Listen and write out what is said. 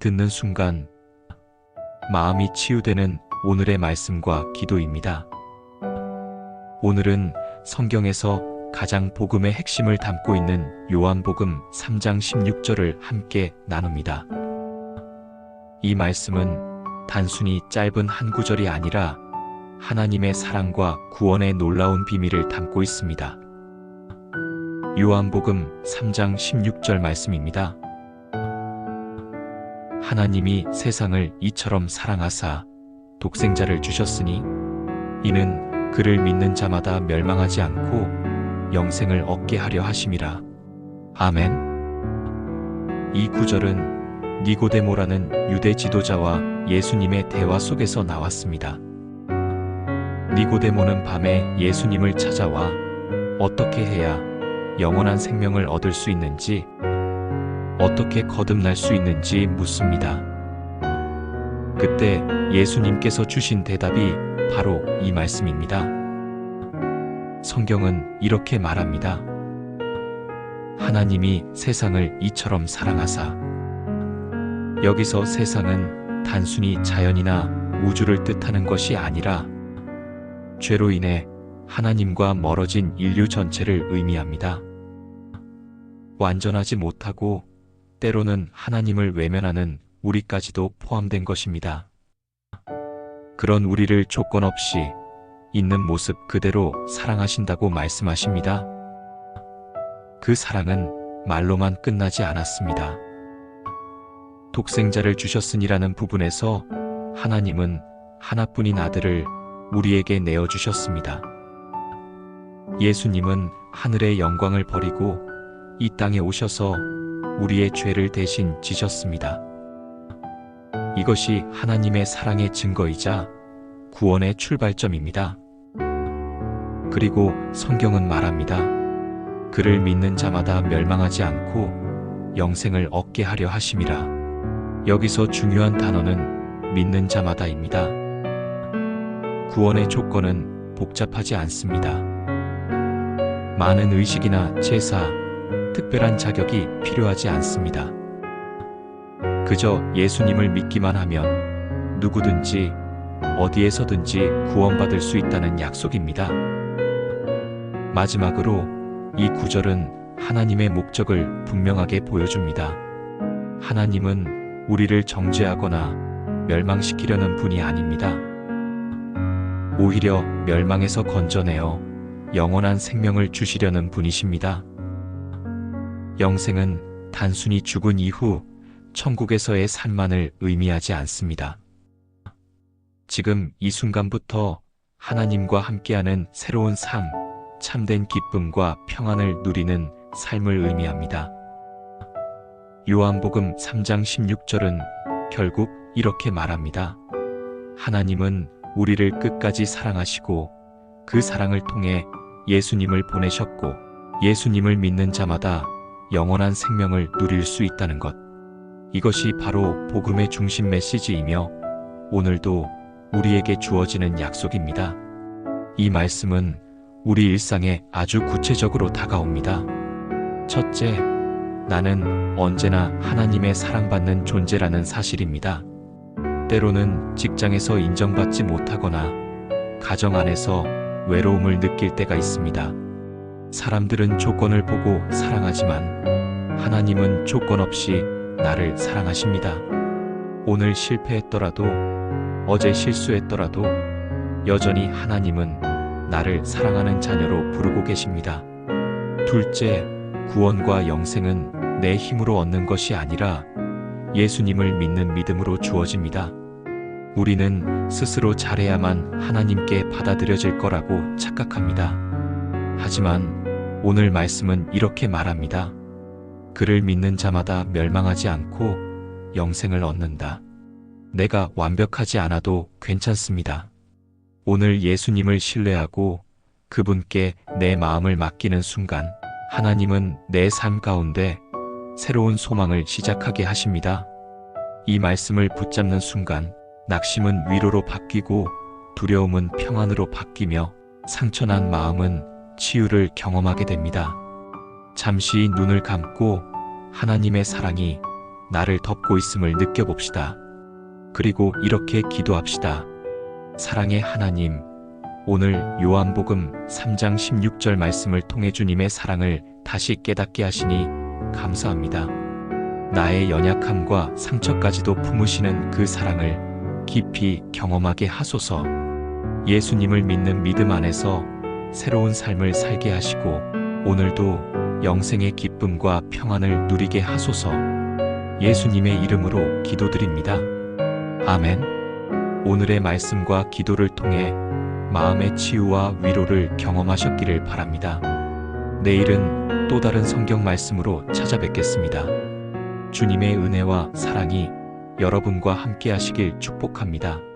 듣는 순간 마음이 치유되는 오늘의 말씀과 기도입니다. 오늘은 성경에서 가장 복음의 핵심을 담고 있는 요한복음 3장 16절을 함께 나눕니다. 이 말씀은 단순히 짧은 한 구절이 아니라 하나님의 사랑과 구원의 놀라운 비밀을 담고 있습니다. 요한복음 3장 16절 말씀입니다. 하나님이 세상을 이처럼 사랑하사 독생자를 주셨으니 이는 그를 믿는 자마다 멸망하지 않고 영생을 얻게 하려 하심이라. 아멘. 이 구절은 니고데모라는 유대 지도자와 예수님의 대화 속에서 나왔습니다. 니고데모는 밤에 예수님을 찾아와 어떻게 해야 영원한 생명을 얻을 수 있는지, 어떻게 거듭날 수 있는지 묻습니다. 그때 예수님께서 주신 대답이 바로 이 말씀입니다. 성경은 이렇게 말합니다. 하나님이 세상을 이처럼 사랑하사. 여기서 세상은 단순히 자연이나 우주를 뜻하는 것이 아니라 죄로 인해 하나님과 멀어진 인류 전체를 의미합니다. 완전하지 못하고 때로는 하나님을 외면하는 우리까지도 포함된 것입니다. 그런 우리를 조건 없이 있는 모습 그대로 사랑하신다고 말씀하십니다. 그 사랑은 말로만 끝나지 않았습니다. 독생자를 주셨으니라는 부분에서 하나님은 하나뿐인 아들을 우리에게 내어주셨습니다. 예수님은 하늘의 영광을 버리고 이 땅에 오셔서 우리의 죄를 대신 지셨습니다. 이것이 하나님의 사랑의 증거이자 구원의 출발점입니다. 그리고 성경은 말합니다. 그를 믿는 자마다 멸망하지 않고 영생을 얻게 하려 하심이라. 여기서 중요한 단어는 믿는 자마다입니다. 구원의 조건은 복잡하지 않습니다. 많은 의식이나 제사, 특별한 자격이 필요하지 않습니다. 그저 예수님을 믿기만 하면 누구든지 어디에서든지 구원받을 수 있다는 약속입니다. 마지막으로 이 구절은 하나님의 목적을 분명하게 보여줍니다. 하나님은 우리를 정죄하거나 멸망시키려는 분이 아닙니다. 오히려 멸망에서 건져내어 영원한 생명을 주시려는 분이십니다. 영생은 단순히 죽은 이후 천국에서의 삶만을 의미하지 않습니다. 지금 이 순간부터 하나님과 함께하는 새로운 삶, 참된 기쁨과 평안을 누리는 삶을 의미합니다. 요한복음 3장 16절은 결국 이렇게 말합니다. 하나님은 우리를 끝까지 사랑하시고 그 사랑을 통해 예수님을 보내셨고 예수님을 믿는 자마다 영원한 생명을 누릴 수 있다는 것. 이것이 바로 복음의 중심 메시지이며 오늘도 우리에게 주어지는 약속입니다. 이 말씀은 우리 일상에 아주 구체적으로 다가옵니다. 첫째, 나는 언제나 하나님의 사랑받는 존재라는 사실입니다. 때로는 직장에서 인정받지 못하거나 가정 안에서 외로움을 느낄 때가 있습니다. 사람들은 조건을 보고 사랑하지만 하나님은 조건 없이 나를 사랑하십니다. 오늘 실패했더라도 어제 실수했더라도 여전히 하나님은 나를 사랑하는 자녀로 부르고 계십니다. 둘째, 구원과 영생은 내 힘으로 얻는 것이 아니라 예수님을 믿는 믿음으로 주어집니다. 우리는 스스로 잘해야만 하나님께 받아들여질 거라고 착각합니다. 하지만 오늘 말씀은 이렇게 말합니다. 그를 믿는 자마다 멸망하지 않고 영생을 얻는다. 내가 완벽하지 않아도 괜찮습니다. 오늘 예수님을 신뢰하고 그분께 내 마음을 맡기는 순간 하나님은 내 삶 가운데 새로운 소망을 시작하게 하십니다. 이 말씀을 붙잡는 순간 낙심은 위로로 바뀌고 두려움은 평안으로 바뀌며 상처난 마음은 치유를 경험하게 됩니다. 잠시 눈을 감고 하나님의 사랑이 나를 덮고 있음을 느껴봅시다. 그리고 이렇게 기도합시다. 사랑의 하나님, 오늘 요한복음 3장 16절 말씀을 통해 주님의 사랑을 다시 깨닫게 하시니 감사합니다. 나의 연약함과 상처까지도 품으시는 그 사랑을 깊이 경험하게 하소서. 예수님을 믿는 믿음 안에서 새로운 삶을 살게 하시고 오늘도 영생의 기쁨과 평안을 누리게 하소서. 예수님의 이름으로 기도드립니다. 아멘. 오늘의 말씀과 기도를 통해 마음의 치유와 위로를 경험하셨기를 바랍니다. 내일은 또 다른 성경 말씀으로 찾아뵙겠습니다. 주님의 은혜와 사랑이 여러분과 함께 하시길 축복합니다.